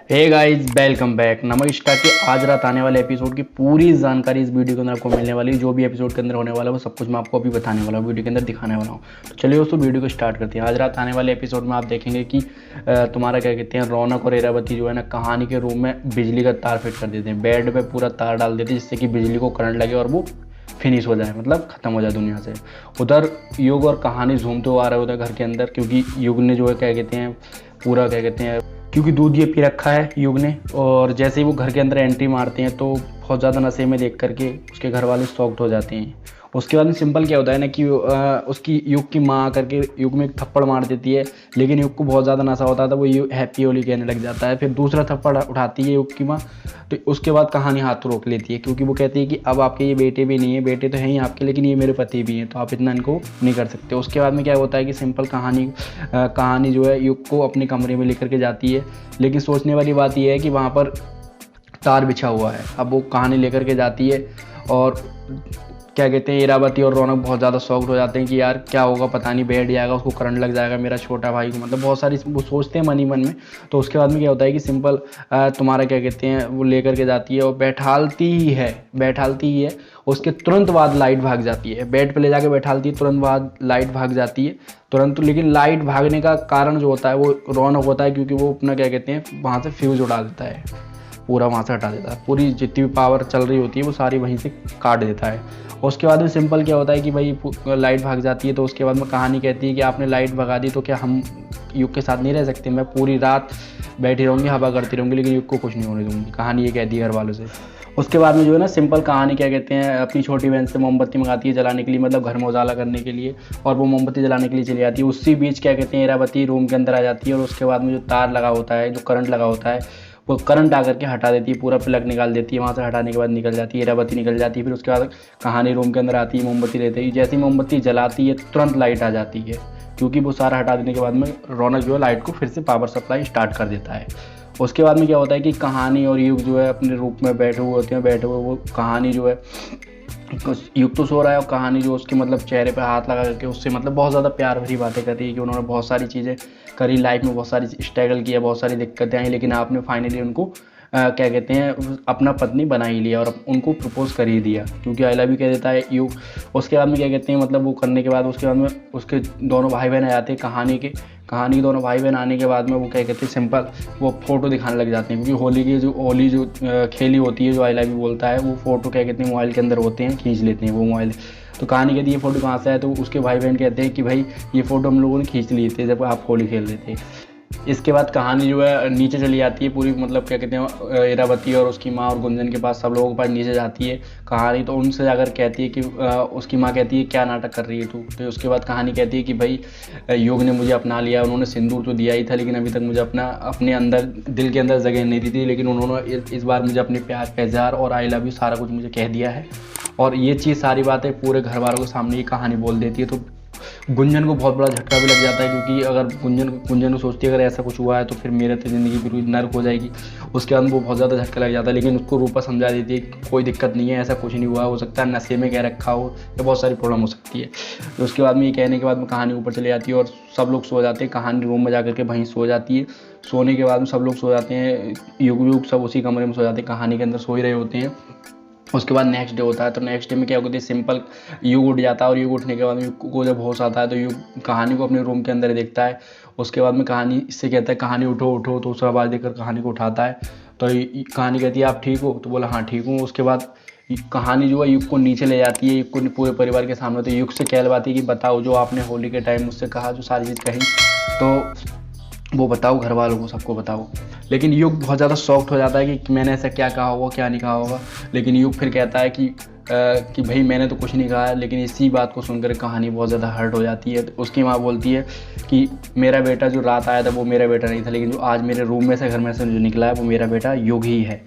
Hey guys, welcome back. नमस्कार के आज रात आने वाले एपिसोड की पूरी जानकारी इस वीडियो के अंदर आपको मिलने वाली है। जो भी एपिसोड के अंदर होने वाला है वो सब कुछ मैं आपको अभी बताने वाला हूँ, वीडियो के अंदर दिखाने वाला हूँ। तो चलिए दोस्तों वीडियो को स्टार्ट करते हैं। आज रात आने वाले एपिसोड में आप देखेंगे कि तुम्हारा क्या कहते हैं, रौनक और इरावती जो है ना, कहानी के रूम में बिजली का तार फिट कर देते हैं, बेड पर पूरा तार डाल देते हैं जिससे कि बिजली को करंट लगे और वो फिनिश हो जाए, मतलब ख़त्म हो जाए दुनिया से। उधर युग और कहानी झूमते हुए आ रहे होते हैं घर के अंदर, क्योंकि युग ने जो है क्या कहते हैं पूरा क्या कहते हैं, क्योंकि दूध ये पी रखा है युग ने। और जैसे ही वो घर के अंदर एंट्री मारते हैं तो बहुत ज़्यादा नशे में देख करके उसके घर वाले शॉक्ड हो जाते हैं। उसके बाद में सिंपल क्या होता है ना कि उसकी युग की माँ करके युग में एक थप्पड़ मार देती है, लेकिन युग को बहुत ज़्यादा नशा होता है तो वो युग हैप्पी होली कहने लग जाता है। फिर दूसरा थप्पड़ उठाती है युग की माँ, तो उसके बाद कहानी हाथ रोक लेती है, क्योंकि वो कहती है कि अब आपके ये बेटे भी नहीं है, बेटे तो हैं ही आपके, लेकिन ये मेरे पति भी हैं, तो आप इतना इनको नहीं कर सकते। उसके बाद में क्या होता है कि सिंपल कहानी जो है युग को अपने कमरे में लेकर के जाती है, लेकिन सोचने वाली बात यह है कि वहाँ पर तार बिछा हुआ है। अब वो कहानी लेकर के जाती है और क्या कहते हैं, इरावती और रौनक बहुत ज़्यादा शॉक्ड हो जाते हैं कि यार क्या होगा, पता नहीं, बैठ जाएगा, उसको करंट लग जाएगा, मेरा छोटा भाई को, मतलब बहुत सारी वो सोचते हैं मन ही मन में। तो उसके बाद में क्या होता है कि सिंपल तुम्हारा क्या कहते हैं वो लेकर के जाती है और बैठालती ही है। उसके तुरंत बाद लाइट भाग जाती है, बेड पे ले जाके बैठालती है, तुरंत बाद लाइट भाग जाती है तुरंत। लेकिन लाइट भागने का कारण जो होता है वो रौनक होता है, क्योंकि वो अपना क्या कहते हैं वहाँ से फ्यूज़ उड़ा देता है, पूरा वहाँ से हटा देता है, पूरी जितनी भी पावर चल रही होती है वो सारी वहीं से काट देता है। उसके बाद में सिंपल क्या होता है कि भाई लाइट भाग जाती है, तो उसके बाद में कहानी कहती है कि आपने लाइट भगा दी तो क्या हम युग के साथ नहीं रह सकते, मैं पूरी रात बैठी रहूँगी, हवा करती रहूँगी, लेकिन युग को कुछ नहीं होने दूँगी। कहानी ये कहती है घर वालों से। उसके बाद में जो है ना सिंपल कहानी क्या कहते हैं अपनी छोटी बहन से मोमबत्ती मंगाती है जलाने के लिए, मतलब घर में उजाला करने के लिए, और वो मोमबत्ती जलाने के लिए चली जाती है। उसी बीच क्या कहते हैं इरावती रूम के अंदर आ जाती है, और उसके बाद में जो तार लगा होता है, जो करंट लगा होता है, वो करंट आकर के हटा देती है, पूरा प्लग निकाल देती है। वहाँ से हटाने के बाद निकल जाती है, इरावती निकल जाती है। फिर उसके बाद कहानी रूम के अंदर आती है, मोमबत्ती लेते ही जैसे ही मोमबत्ती जलाती है तुरंत लाइट आ जाती है, क्योंकि वो सारा हटा देने के बाद में रौनक जो है लाइट को फिर से पावर सप्लाई स्टार्ट कर देता है। उसके बाद में क्या होता है कि कहानी और युग जो है अपने रूप में बैठे हुए होते हैं, बैठे हुए वो कहानी जो है, युग तो सो रहा है और कहानी जो उसके मतलब चेहरे पे हाथ लगा करके उससे मतलब बहुत ज़्यादा प्यार भरी बातें कर रही है कि उन्होंने बहुत सारी चीज़ें करी लाइफ में, बहुत सारी स्ट्रगल किया, बहुत सारी दिक्कतें आई, लेकिन आपने फाइनली उनको क्या कहते हैं अपना पत्नी बना ही लिया और उनको प्रपोज कर ही दिया, क्योंकि आई लव यू कह देता है युग। उसके बाद में क्या कहते हैं मतलब वो करने के बाद उसके बाद में उसके दोनों भाई बहन आ जाते हैं, कहानी के दोनों भाई बहन आने के बाद में वो क्या कहते हैं सिंपल वो फ़ोटो दिखाने लग जाते हैं, क्योंकि होली जो खेली होती है, जो आई लव यू बोलता है, वो फ़ोटो क्या कहते हैं मोबाइल के अंदर होते हैं, खींच लेते हैं वो मोबाइल। तो कहानी कहती है ये फ़ोटो कहाँ से है, तो उसके भाई बहन कहते हैं कि भाई ये फ़ोटो हम लोगों ने खींच लिए थे जब आप होली खेल रहे थे। इसके बाद कहानी जो है नीचे चली जाती है पूरी, मतलब क्या कहते हैं इरावती और उसकी माँ और गुंजन के पास, सब लोगों के पास नीचे जाती है कहानी। तो उनसे जाकर कहती है कि उसकी माँ कहती है क्या नाटक कर रही है तू। तो उसके बाद कहानी कहती है कि भाई युग ने मुझे अपना लिया, उन्होंने सिंदूर तो दिया ही था, लेकिन अभी तक मुझे अपने अंदर दिल के अंदर जगह नहीं दी थी, लेकिन उन्होंने इस बार मुझे अपने प्यार का इज़हार और आई लव यू सारा कुछ मुझे कह दिया है। और ये चीज़ सारी बातें पूरे घर वालों के सामने ये कहानी बोल देती है। तो गुंजन को बहुत बड़ा झटका भी लग जाता है, क्योंकि अगर गुंजन को सोचती है अगर ऐसा कुछ हुआ है तो फिर मेरे तो ज़िंदगी बिल्कुल नर्क हो जाएगी। उसके बाद वो बहुत ज़्यादा झटका लग जाता है, लेकिन उसको रूपा समझा देती है कि कोई दिक्कत नहीं है, ऐसा कुछ नहीं हुआ, हो सकता है नशे में कह रखा हो या बहुत सारी प्रॉब्लम हो सकती है। तो उसके बाद में ये कहने के बाद में कहानी ऊपर चली जाती है और सब लोग सो जाते हैं, कहानी रूम में जाकर के वहीं सो जाती है। सोने के बाद में सब लोग सो जाते हैं, युग सब उसी कमरे में सो जाते हैं, कहानी के अंदर सो ही रहे होते हैं। उसके बाद नेक्स्ट डे होता है, तो नेक्स्ट डे में क्या होती है सिंपल युग उठ जाता है, और युग उठने के बाद में युग को जब होश आता है तो युग कहानी को अपने रूम के अंदर देखता है। उसके बाद में कहानी इससे कहता है कहानी उठो उठो, तो उसका आवाज़ देकर कहानी को उठाता है। तो कहानी कहती है आप ठीक हो, तो बोला हाँ ठीक हूँ। उसके बाद कहानी जो है युग को नीचे ले जाती है, युग को पूरे परिवार के सामने, तो युग से कहलवाती है कि बताओ जो आपने होली के टाइम मुझसे कहा, जो सारी चीज़ कही, तो वो बताओ घर वालों को, सबको बताओ। लेकिन युग बहुत ज़्यादा शॉक्ड हो जाता है कि मैंने ऐसा क्या कहा होगा, क्या नहीं कहा होगा। लेकिन युग फिर कहता है कि भाई मैंने तो कुछ नहीं कहा। लेकिन इसी बात को सुनकर कहानी बहुत ज़्यादा हर्ट हो जाती है। तो उसकी माँ बोलती है कि मेरा बेटा जो रात आया था वो मेरा बेटा नहीं था, लेकिन जो आज मेरे रूम में से घर में से जो निकला है वो मेरा बेटा युग ही है।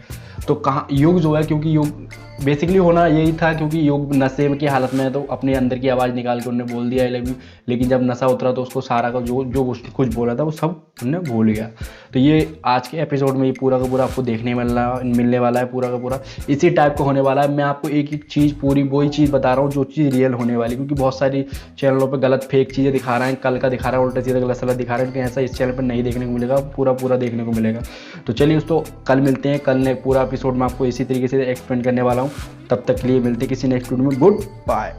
तो कहाँ युग जो है, क्योंकि युग बेसिकली होना यही था, क्योंकि योग नशे की हालत में है तो अपने अंदर की आवाज़ निकाल के उन्होंने बोल दिया आई लव यू, लेकिन जब नशा उतरा तो उसको सारा का जो जो कुछ बोला था वो सब उन्होंने भूल गया। तो ये आज के एपिसोड में ये पूरा का पूरा आपको देखने मिलने वाला है, पूरा का पूरा इसी टाइप का होने वाला है। मैं आपको एक एक चीज़ पूरी वही चीज़ बता रहा हूँ जो चीज़ रियल होने वाली, क्योंकि बहुत सारी चैनलों पर गलत फेक चीज़ें दिखा रहे हैं, कल का दिखा रहा है उल्टा सीधा गलत सलत दिखा रहे हैं, लेकिन ऐसा इस चैनल पर नहीं देखने को मिलेगा, पूरा पूरा देखने को मिलेगा। तो चलिए दोस्तों कल मिलते हैं, कल ने पूरा एपिसोड में आपको इसी तरीके से एक्सप्लेन करने वाला हूँ। तब तक के लिए मिलते हैं किसी नेक्स्ट वीडियो में। Good bye.